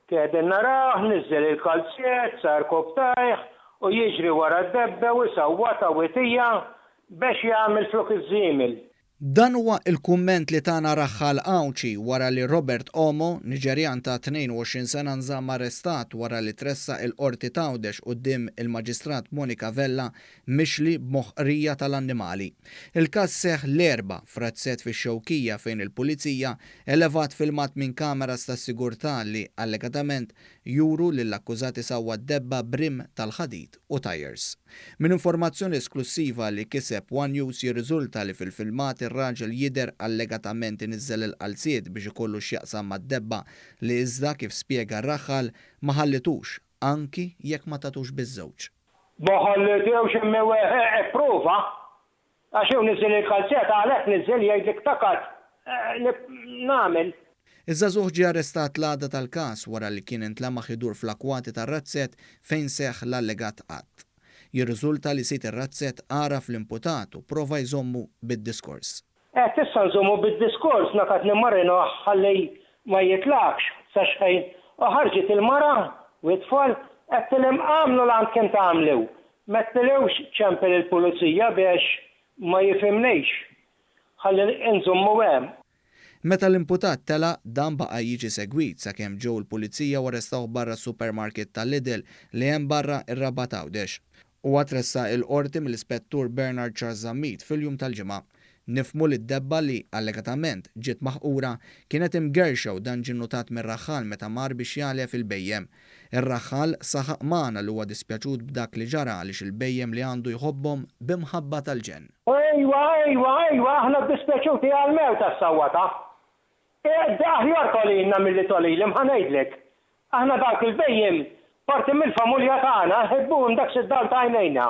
Kedin naraħ, nizzel il-kalzjet, sar koptajħ, u jiġri wara d-debba u sawwata witija biex jagħmel flok iż-żiemel. Dan huwa il-kumment li tana Raħħal Awċi wara li Robert Omo, Niġerjan ta' 22 sena nżamm arrestat wara li tressa il-qorti Tawdex quddiem il-Maġistrat Monika Vella mixli b'moħqrija tal-annimali. Il-każ seħħ l-erba' frazzett fix-Xewkija fejn il-Pulizija elevat filmat minn kameras tas-sigurtà li allegatament juru li l-akkużati sawwa d-debba brim tal-ħadid u tajers. Min informazzjoni esklusiva li kiseb One News jirriżulta li fil-filmat ir-raġel jidher allegatament inizzel il-qalziet biex ikollu x'jaqsam mad-debba li iżda kif spjega Raħħal ma ħallitux anki jekk ma tatux biż-żewġ. Ma ħallitewx imma prova għax hu niżel il-kalzjet għalhekk niżel jgħidlek takat nagħmel. Iż-żagħżugħ ġie arrestat l-għada tal-każ wara li kien intlamaħ idur fl-akwati tar-razzett fejn seħħ l-allegat qatt. Jirriżulta li sit ir-razzett ara fl-imputat u prova jżommu bid-diskors. Tista' nżommu bid-diskors nakat nimmarrinu ħalli ma jitlaqx sa xejn. Ħarġet il-mara u t-tfal qed tilhem għamlu l-għand kien tagħmlew. Ma ttilewx ċempel il-pulizija biex ma jifhimnejx. Ħalli nżommu hemm. Meta l-imputat tela dan baqa' jiġi segwit sakemm ġew il-pulizija u arrestaw barra s-supermarket tal-Lidl li hemm barra ir-Raba Tawdex. U atressa il-qorti mill-ispettur Bernard Charzammit fil-jum tal-ġimgħa. Nifmu li d-debba li allegatament ġiet maħqura kienet imgerxa u dan ġie notat mir Raħħal meta mar biex jagħlef il-bejjem. Ir-Raħħal saħaq magħna li huwa dispjaċut b'dak li ġara għaliex il-bejjem li għandu jħobbhom b'imħabba tal-ġenn. Ejwa, aħna dispjaċuti għal-mew tas-sawwata. Aħjar tolilna mill-li tolilim, ħanajdlek. Aħna dak il-bejjem parti mill-familja tagħna ħebbuhom dak id-dal ta' għajnejna.